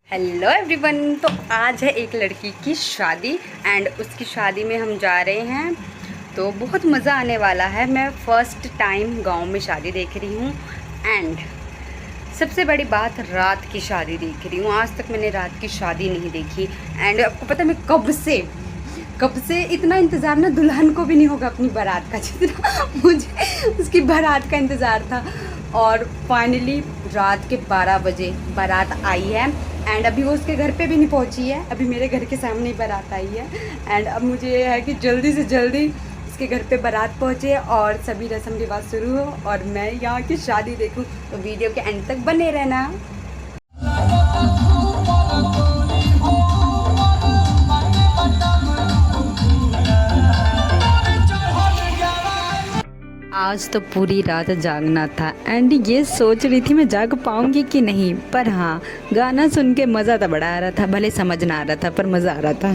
Hello everyone, तो आज है एक लड़की की शादी एंड उसकी शादी में हम जा रहे हैं, तो बहुत मज़ा आने वाला है। मैं फ़र्स्ट टाइम गांव में शादी देख रही हूँ एंड सबसे बड़ी बात, रात की शादी देख रही हूँ। आज तक मैंने रात की शादी नहीं देखी एंड आपको पता है मैं कब से इतना इंतज़ार ना दुल्हन को भी नहीं होगा अपनी बारात का, जितना मुझे उसकी बारात का इंतज़ार था। और फाइनली रात के 12 बजे बारात आई है एंड अभी वो उसके घर पे भी नहीं पहुंची है, अभी मेरे घर के सामने ही बारात आई है। एंड अब मुझे ये है कि जल्दी से जल्दी उसके घर पे बारात पहुंचे और सभी रस्म रिवाज शुरू हो और मैं यहाँ की शादी देखूँ। तो वीडियो के एंड तक बने रहना। आज तो पूरी रात जागना था एंड ये सोच रही थी मैं जाग पाऊंगी कि नहीं, पर हाँ, गाना सुन के मज़ा तो बड़ा आ रहा था। भले समझ ना आ रहा था पर मज़ा आ रहा था।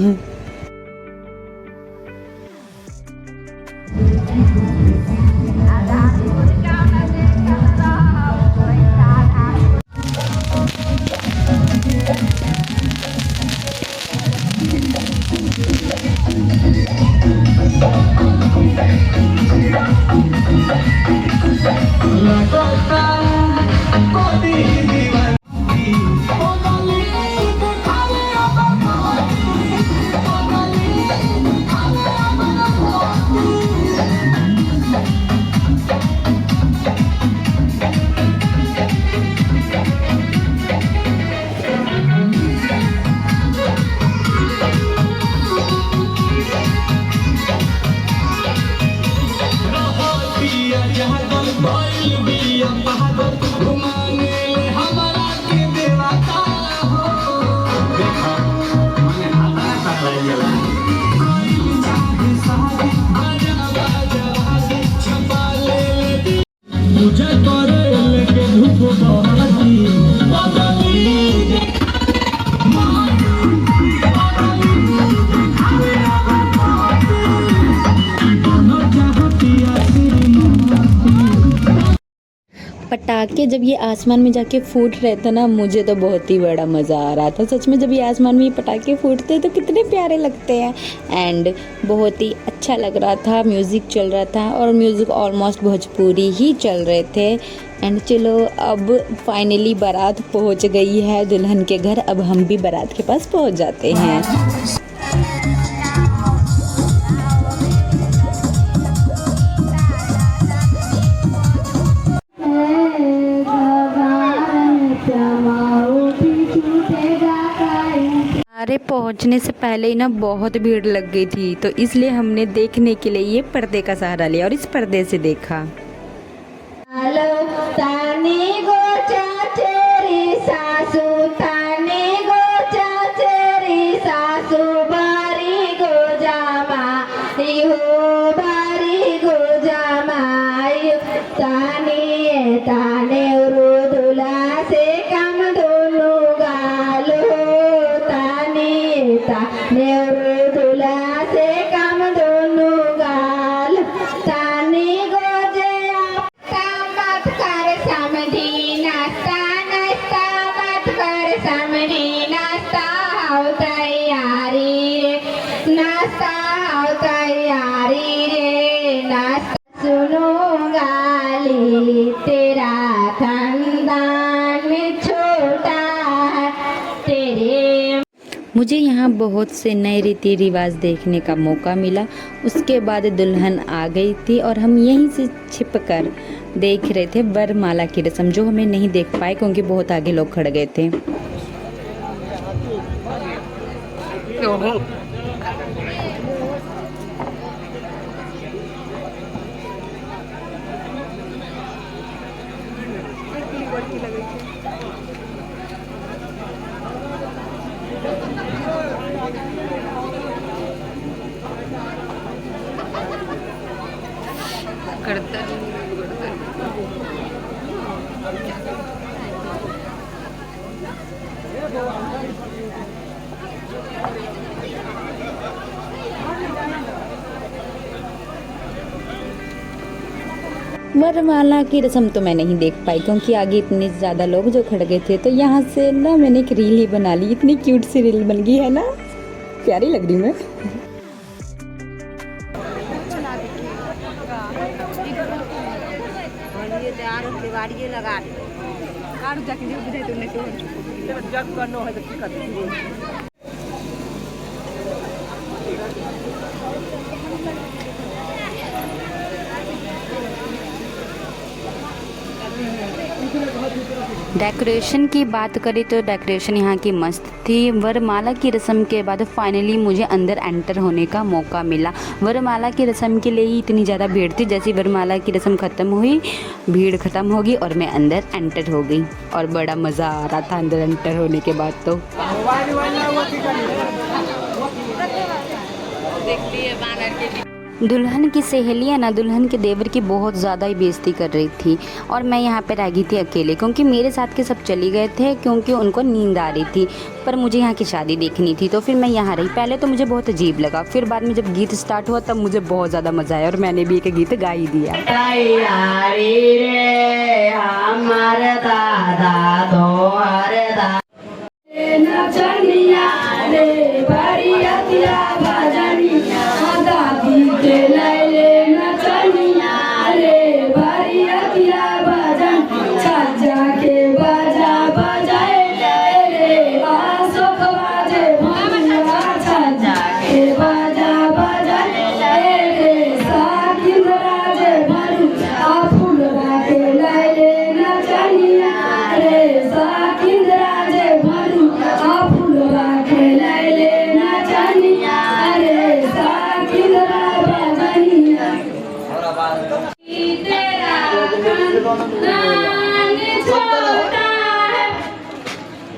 पटाखे जब ये आसमान में जाके फूट रहे थे ना, मुझे तो बहुत ही बड़ा मज़ा आ रहा था। सच में जब ये आसमान में ये पटाखे फूटते हैं तो कितने प्यारे लगते हैं एंड बहुत ही अच्छा लग रहा था। म्यूज़िक चल रहा था और म्यूज़िक ऑलमोस्ट भोजपुरी ही चल रहे थे। एंड चलो अब फाइनली बारात पहुंच गई है दुल्हन के घर। अब हम भी बारात के पास पहुंच जाते हैं। अरे पहुंचने से पहले ही ना बहुत भीड़ लग गई थी, तो इसलिए हमने देखने के लिए ये पर्दे का सहारा लिया और इस पर्दे से देखा। तेरा खानदान छोटा तेरे। मुझे यहाँ बहुत से नए रीति रिवाज देखने का मौका मिला। उसके बाद दुल्हन आ गई थी और हम यहीं से छिपकर देख रहे थे वरमाला की रस्म, जो हमें नहीं देख पाए क्योंकि बहुत आगे लोग खड़ गए थे। वरमाला की रस्म तो मैं नहीं देख पाई क्योंकि आगे इतने ज़्यादा लोग जो खड़ गए थे, तो यहाँ से ना मैंने एक रील ही बना ली। इतनी क्यूट सी रील बन गई है ना, प्यारी लग रही मैं। डेकोरेशन की बात करें तो डेकोरेशन यहाँ की मस्त थी। वरमाला की रस्म के बाद फाइनली मुझे अंदर एंटर होने का मौका मिला। वरमाला की रस्म के लिए ही इतनी ज़्यादा भीड़ थी, जैसे वरमाला की रस्म ख़त्म हुई भीड़ ख़त्म होगी और मैं अंदर एंटर हो गई और बड़ा मज़ा आ रहा था अंदर एंटर होने के बाद। तो देखती है बानर के दुल्हन की सहेलियाँ ना दुल्हन के देवर की बहुत ज़्यादा ही बेइज्जती कर रही थी और मैं यहाँ पे रह गई थी अकेले, क्योंकि मेरे साथ के सब चली गए थे क्योंकि उनको नींद आ रही थी। पर मुझे यहाँ की शादी देखनी थी तो फिर मैं यहाँ रही। पहले तो मुझे बहुत अजीब लगा, फिर बाद में जब गीत स्टार्ट हुआ तब मुझे बहुत ज़्यादा मज़ा आया और मैंने भी एक गीत गा ही दिया।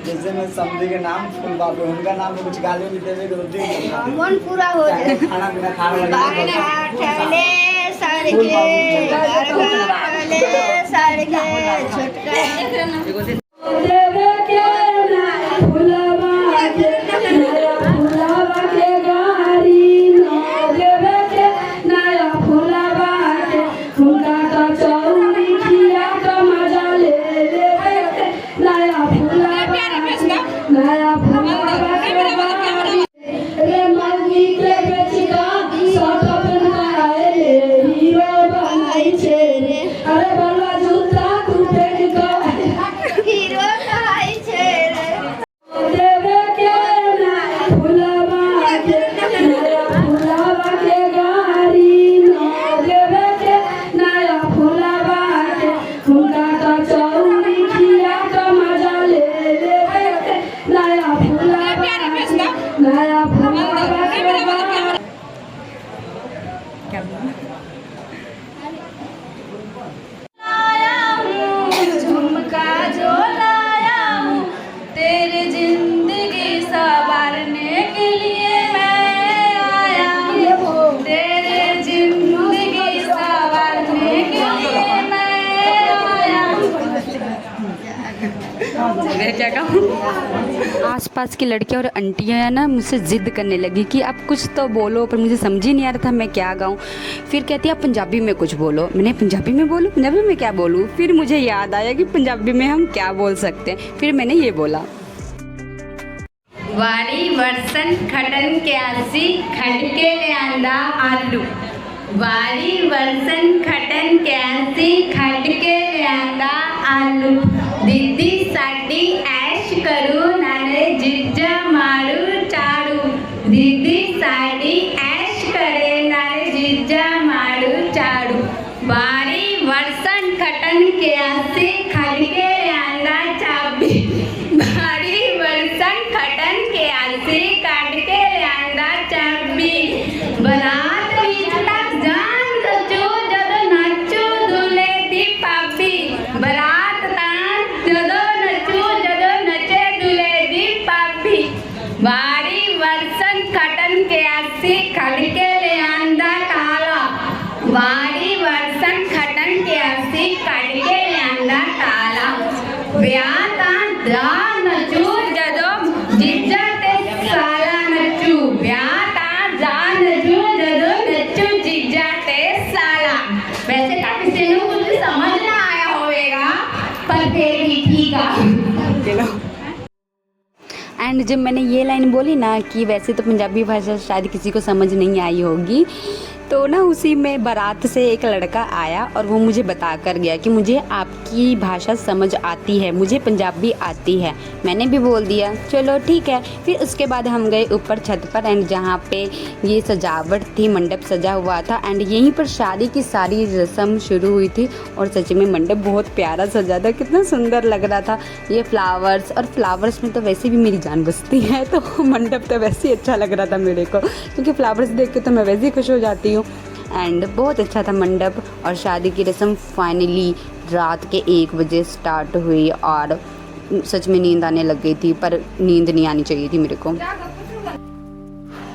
जैसे मैं समझी के नाम फूल बाबू, उनका नाम कुछ गाली नहीं देवे तो मन पूरा हो जाए। खाना पीना खाने लगे क्या कहूँ। आसपास की लड़कियाँ और आंटियाँ ना मुझसे ज़िद करने लगी कि आप कुछ तो बोलो, पर मुझे समझ ही नहीं आ रहा था मैं क्या गाऊँ। फिर कहती आप पंजाबी में कुछ बोलो। मैंने पंजाबी में बोलूँ, पंजाबी में क्या बोलूँ। फिर मुझे याद आया कि पंजाबी में हम क्या बोल सकते हैं। फिर मैंने ये बोला, वारी वर्सन खटन के आसी खटके ले आंदा आलू। वारी वर्सन खटन के आसी खटके ले आंदा आलू। दीदी साडी ऐश करू नारे जिज्जा मारू चाड़ू। दीदी साडी ऐश करे नारे जिज्जा मारू चाड़ू। वारी वर्सन खटन के आसी खटके ले आंदा चाबी। वारी वर्सन खटन के आसी खटके ले आंदा चाबी। बरात तक जान सचो जदो नाचो दूल्हे दी पापी। बरात तक जदो नचे दूल्हे दी पापी। वारी वर्सन खटन के आसी खटके ले आंदा काला। वारी वर्सन खटन के आसी खटके ले आंदा काला। ब्याह दा नचू जदो जिज्जा ते साला नचू। ब्याह दा नचू जदो नचू जिज्जा ते साला। वैसे देखा किसी ने मुझे समझ ना आया होगा पर फिर भी ठीक है। एंड जब मैंने ये लाइन बोली ना कि वैसे तो पंजाबी भाषा शायद किसी को समझ नहीं आई होगी, तो ना उसी में बारात से एक लड़का आया और वो मुझे बता कर गया कि मुझे आपकी भाषा समझ आती है, मुझे पंजाबी आती है। मैंने भी बोल दिया चलो ठीक है। फिर उसके बाद हम गए ऊपर छत पर एंड जहाँ पे ये सजावट थी, मंडप सजा हुआ था एंड यहीं पर शादी की सारी रस्म शुरू हुई थी। और सच में मंडप बहुत प्यारा सजा था, कितना सुंदर लग रहा था। ये फ्लावर्स, और फ्लावर्स में तो वैसे भी मेरी जान बसती है, तो मंडप तो वैसे ही अच्छा लग रहा था मेरे को, क्योंकि फ्लावर्स देख के तो मैं वैसे ही खुश हो जाती हूँ। एंड बहुत अच्छा था मंडप। और शादी की रस्म फाइनली रात के 1 बजे स्टार्ट हुई और सच में नींद आने लग गई थी, पर नींद नहीं आनी चाहिए थी मेरे को।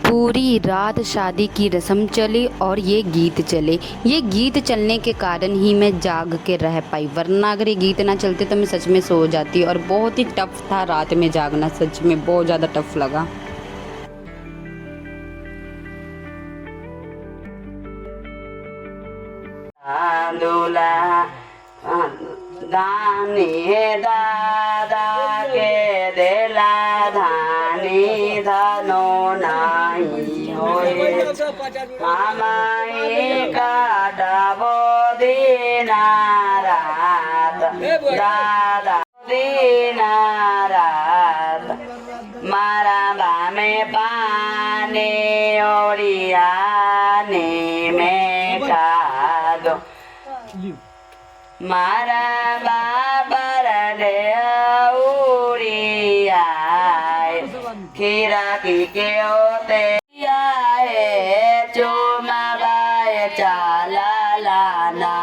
पूरी रात शादी की रस्म चली और ये गीत चले। ये गीत चलने के कारण ही मैं जाग के रह पाई, वरना अगर ये गीत ना चलते तो मैं सच में सो जाती। और बहुत ही टफ था रात में जागना, सच में बहुत ज़्यादा टफ लगा। दानी दादा के देला धानी धनो नाही होए हमाई काटबो दीना रात दादा दीना रात मारा बामे पानी ओरियाने में का दो मारा बाबर ने उड़िया खीरा की के होते आए चुमा बाए चाला लाना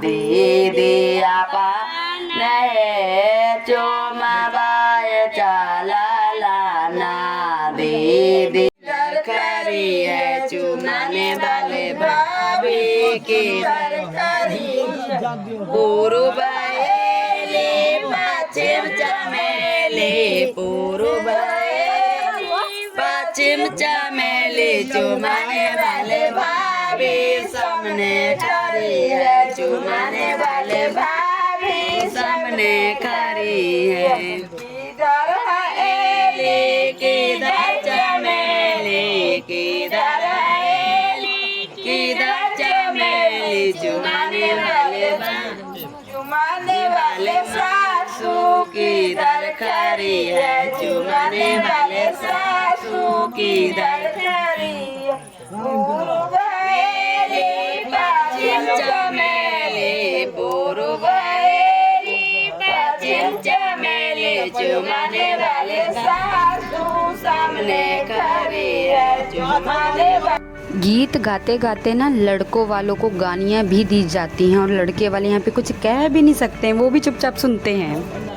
दीदी आपा नहीं चुमा बाए चाला लाना दीदी खरी है चुमाने वाले भाभी की पूर्व पश्चिम चमेली पूर्व पश्चिम चमेली चुमाने वाले भाभी सामने खड़ी है चुमाने वाले भाभी सामने खड़ी है। किधर है एली किधर चमेली किधर है एली किधर चमेली चुमाने वाले सासू किधर खड़ी है चुमाने वाले सासू किधर खड़ी है पूर्व पश्चिम चमेली पूर्व पश्चिम चमेली चुमाने वाले सासू सामने खड़ी है चुमाने वाले। गीत गाते गाते ना लड़कों वालों को गानियाँ भी दी जाती हैं और लड़के वाले यहाँ पे कुछ कह भी नहीं सकते हैं, वो भी चुपचाप सुनते हैं।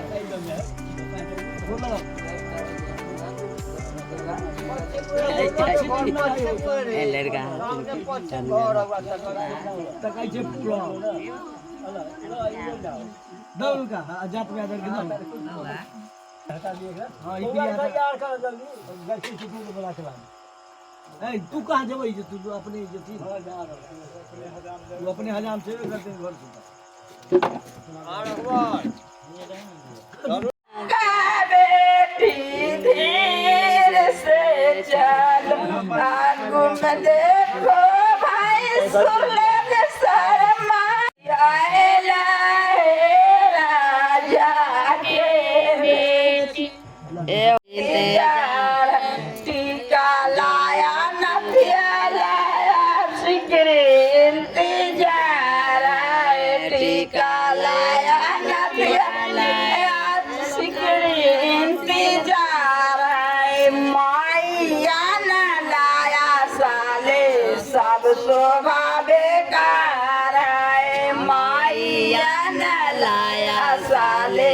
तू कहाँ जब तू अपने तू अपने हजाम से करते घर बेटी धीरे से चल आगू में देखो भाई सुलग शर्मा राजा के बेटी टीका लाया नथिया लाया सिकरीन इंतजार टीका लाया नथिया लाया सिकरीन इंतजार माइया न लाया साले सब शोभा बेकार है माइया न लाया साले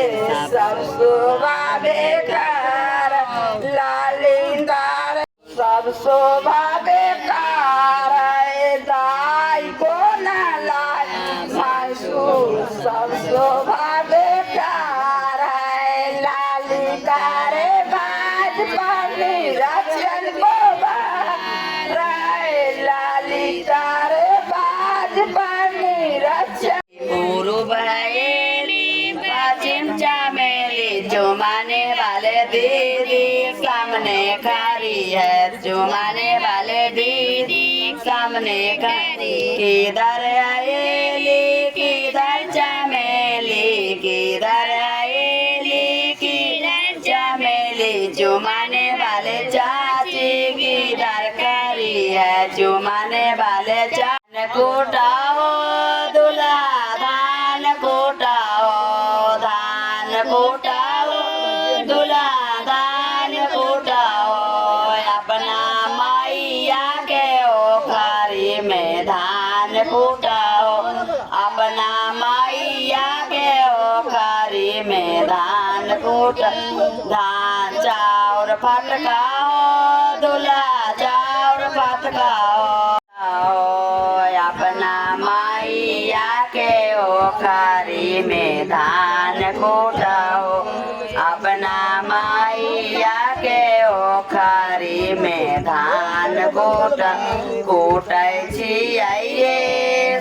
सब शोभा बेकार लालिंदार सब शोभा बेकार है दाई को न लाया मासूर सब शोभा बेकार है लालिंदार बाज पानी रचन को लालिंदार बाज पानी रचन दीदी सामने खड़ी है, चुमाने वाले दीदी सामने खड़ी। किधर आएली किधर चमेली, किधर आएली किधर चमेली, चुमाने वाले चाची किधर खड़ी है, चुमाने वाले चाची। कुटाओ दूल्हा धान कुटाओ, धान कुटाओ दूल्हा धान कुटाओ, अपना मैया के ओखरी में धान कुटाओ, अपना मैया के ओखरी में धान कुट। धान चाउर फटकाओ दूल्हा चाउर फटकाओ, अपना मैया के ओखरी में धान कुटाओ, अपना मैया के ओखरी में धान कुटै छियै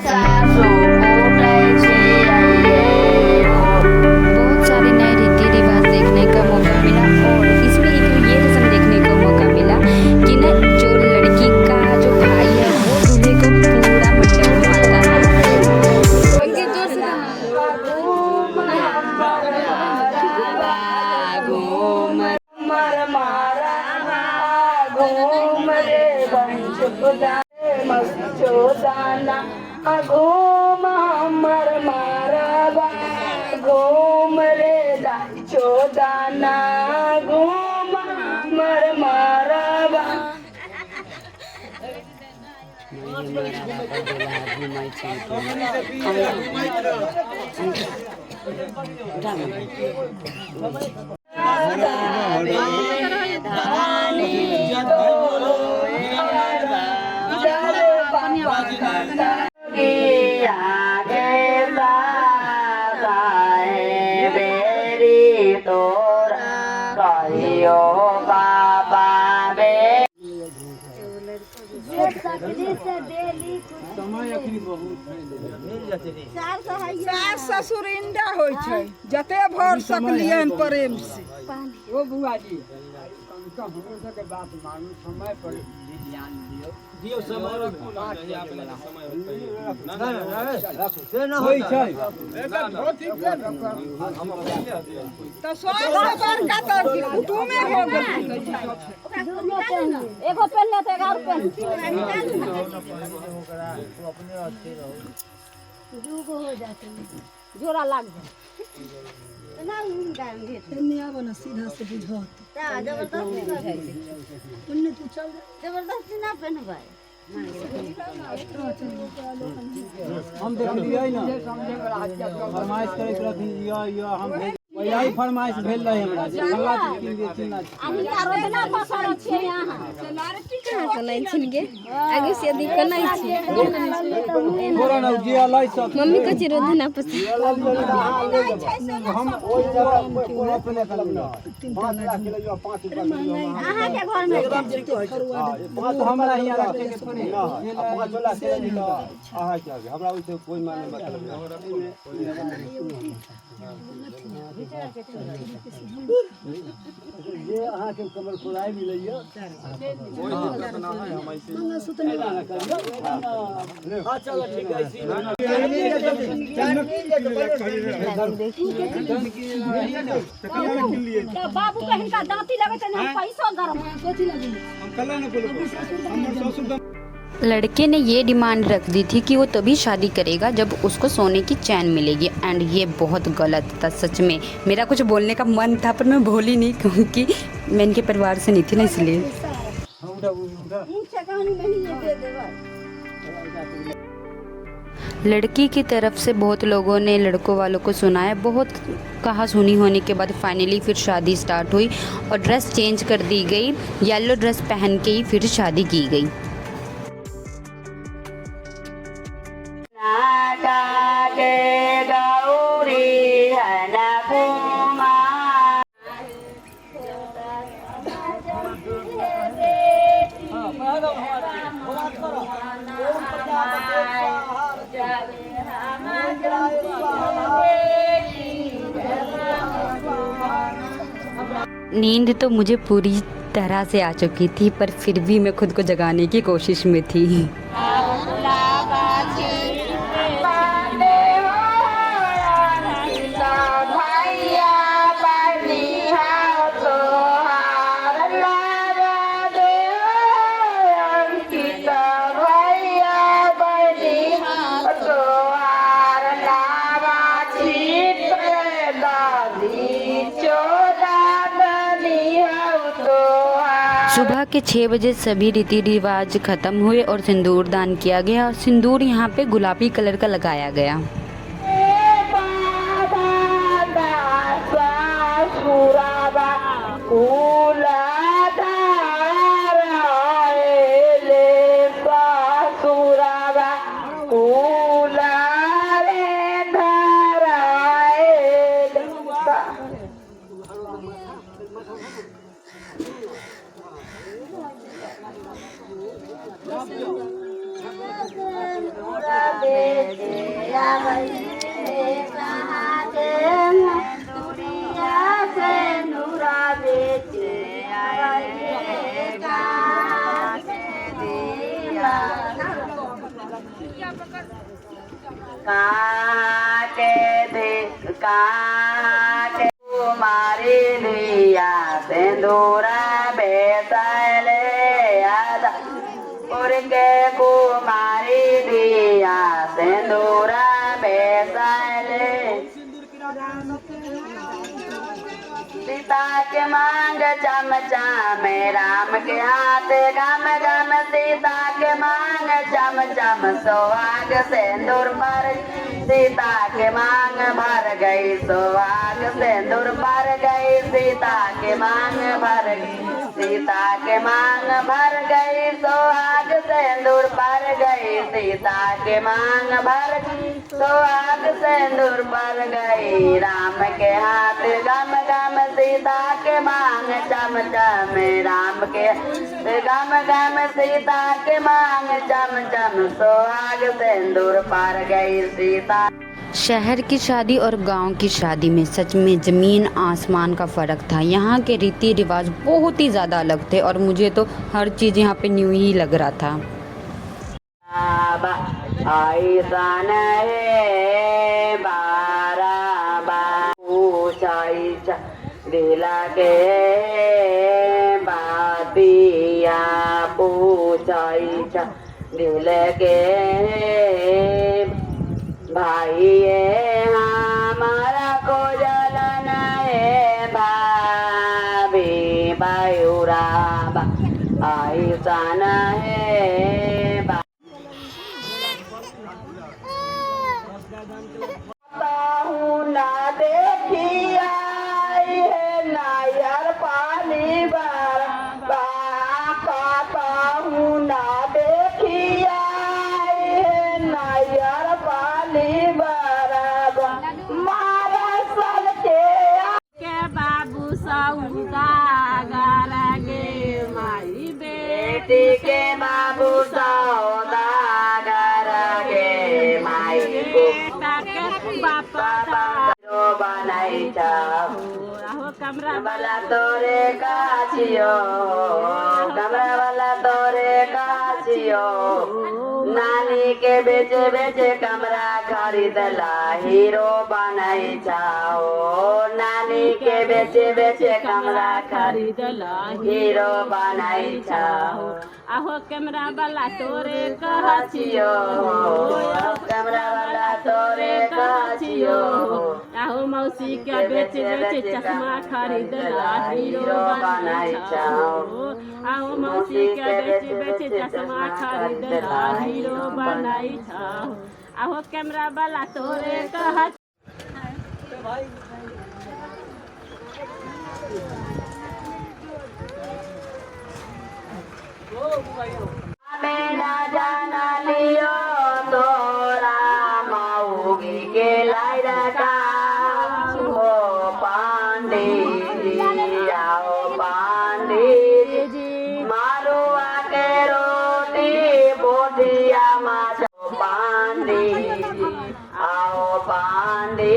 सासू कुटै छियै। बहुत सारे नए रीति रिवाज देखने का मौका मिला और इसमें एक ये रस्म देखने को मौका मिला कि ना जो लड़की का जो भाई है वो दूल्हे को पूरा मटका घुमाता है। घूम रे मस्चोदाना घूम हमर मारबा, घूम रे चोदाना घूम हमर मारबा। सास ससुर इंडा होइ छै, जते भर सकलियन प्रेम से। ओ बुआ जी हमरो सबके बात मानू, समय पर ध्यान दियो समय से ना होइ छै त सब बड़का त कुटुमे हो गेल। एगो पहले तो 11 रुपया अपने अच्छे रहो, दूगो हो जाते जोड़ा लाग जाए ना बना सीधा से बुझाते जबरदस्ती ना पहनवाए। हम देखलिए ना फरमाइश करे रहथिन हम यही फरमाइश भेल रहे हमरा जे अल्लाह की देथिन अभी रोजना पसर छै यहां कहां कनै छिन गे आगे से अधिक कनै छी बोरा न जे अल्लाह सब मम्मी को छी रोजना पसर हम ओइ जगह पूरा अपने करबना 5 लाख के लियो 5 रुपया अहां के घर में बात हमरा हिया रखे के थोड़ी 5 लाख के लियो अहां के हमरा ओइ से कोई माने मतलब ये अहाँ के कमर खुराई मिलैया कोई दिक्कत ना है, हम ऐसे सुतने वाला करियो। हां चलो ठीक है इसी बाबू के हिनका दांती लगे त हम पैसा गरम कथि लगे हम कल्ला न बोलो हमर ससुर लड़के ने ये डिमांड रख दी थी कि वो तभी शादी करेगा जब उसको सोने की चैन मिलेगी एंड ये बहुत गलत था सच में। मेरा कुछ बोलने का मन था पर मैं बोली नहीं क्योंकि मैं इनके परिवार से नहीं थी ना इसलिए। लड़की की तरफ से बहुत लोगों ने लड़कों वालों को सुनाया, बहुत कहा सुनी होने के बाद फाइनली फिर शादी स्टार्ट हुई और ड्रेस चेंज कर दी गई। येलो ड्रेस पहन के ही फिर शादी की गई। नींद तो मुझे पूरी तरह से आ चुकी थी, पर फिर भी मैं खुद को जगाने की कोशिश में थी। सुबह के 6 बजे सभी रीति रिवाज खत्म हुए और सिंदूर दान किया गया। सिंदूर यहाँ पे गुलाबी कलर का लगाया गया। कुमारी दिया सिंदूरा बेसले आदा उनके कुमारी दिया सिंदूरा बेसले सीता के मांग चमचा में राम के हाथ गम गम सीता के मांग चम चम सुहाग सिंदूर पर सीता के मांग भर गई सुहाग सिंदूर पर गई सीता के मांग भर गई सीता के मांग भर गई सुहाग सिंदूर पर गई सीता के मांग भर गई सुहाग सिंदूर पर गई राम के हाथ गम गम सीता के मांग चम चम राम के गम गम सीता के मांग चम चम सुहाग सिंदूर पर गई सीता। शहर की शादी और गांव की शादी में सच में ज़मीन आसमान का फ़र्क था। यहाँ के रीति रिवाज बहुत ही ज़्यादा अलग थे और मुझे तो हर चीज़ यहाँ पे न्यू ही लग रहा था। दिला के बातिया पूछाई दिल के भाई हमारा को जलन है भाभी बायुरा आई सन है ना देखिया नायर पानी बार ना देखिया नायर पानी बार मारा सल के बाबू सौदागर गे माई बेटी के बाबू सौदागर गे माई बापा बनाई कमरा वाला तोरे काचियो कमरा वाला तोरे काचियो नानी के बेचे बेचे कमरा खरीदला हीरो बनाई चाहो नानी के बेचे बेचे कमरा खरीदला हीरो बनाई चाहो आहो कैमरा वाला तोरे कहचियो कमरा वाला तोरे काचियो आहो मौसी के बेचे बेचे चश्मा खरीदला हीरो बनाई चाहो आहो मौसी के बेचे बेचे चश्मा खरीदला हीरो बनाई चाहो आहो कैमरा वाला तोरे कहच मेरा जाना लियो तोरा मऊगी के लाई रखा ओ पांडे जी आओ पांडे जी मारुआ के रोटी बोटिया माचो पांडे जी आओ पांडे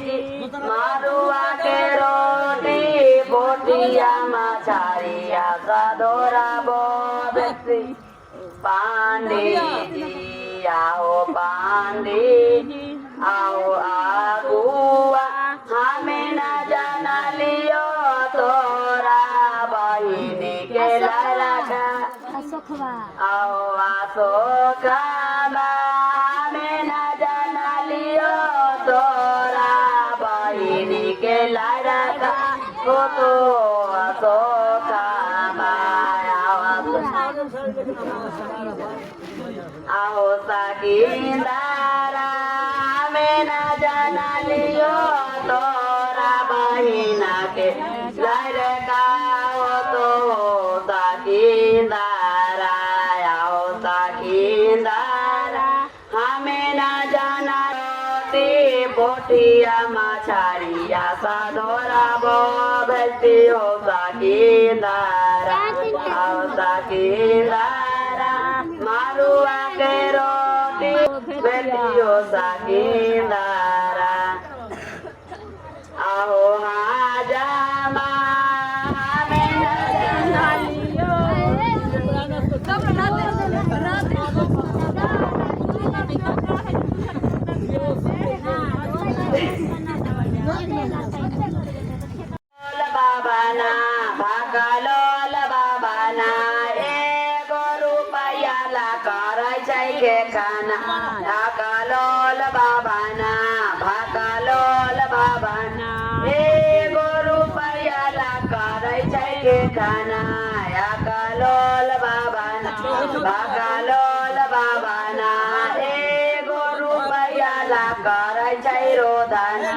जी मारुआ के रोटी बोटिया आओ आगुआ हमें न जाना लियो तोरा बहिनी के लड़का आओ अशोकामा हमें न जाना लियो तोरा बहिनी के लड़का को तो अशोकामा आओ साकिंदारा हमें न जाना लियो तोरा बहिना के लड़का हो तो साकिंदारा आओ साकिंदारा हमें न जाना ती पोठिया मछारिया साधोरा बो भेजती हो साकिंदारा आओ साकिंदारा मारुआ के रोटी बेटियो साकिंदारा आओ हाजामा हमें न जाना लियो बाबा ना भागलोल बाबा ना एगो रुपैया ला करै छै के खाना भागलोल बाबा ना भागलोल बाबा ना एगो रुपैया ला करै छै के खाना भागलोल बाबा ना भागलोल बाबा ना एगो रुपैया ला करै छै रोदना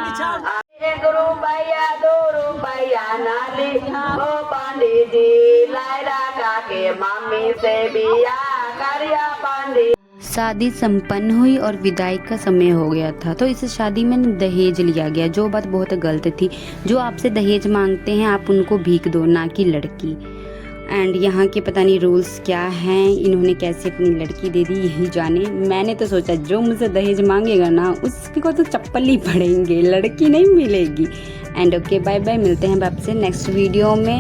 एक रुपैया 2 रुपैया नाली ओ पंडित जी लायरा का के मम्मी से बियाह करिया पंडित। शादी संपन्न हुई और विदाई का समय हो गया था। तो इस शादी में दहेज लिया गया, जो बात बहुत गलत थी। जो आपसे दहेज मांगते हैं आप उनको भीख दो, ना कि लड़की। एंड यहाँ के पता नहीं रूल्स क्या हैं, इन्होंने कैसे अपनी लड़की दे दी यही जाने। मैंने तो सोचा जो मुझसे दहेज मांगेगा ना उसको तो चप्पल ही पड़ेंगे, लड़की नहीं मिलेगी। एंड ओके बाय बाय, मिलते हैं आपसे नेक्स्ट वीडियो में।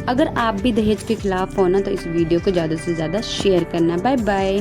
अगर आप भी दहेज के खिलाफ हो ना तो इस वीडियो को ज़्यादा से ज़्यादा शेयर करना। Bye bye.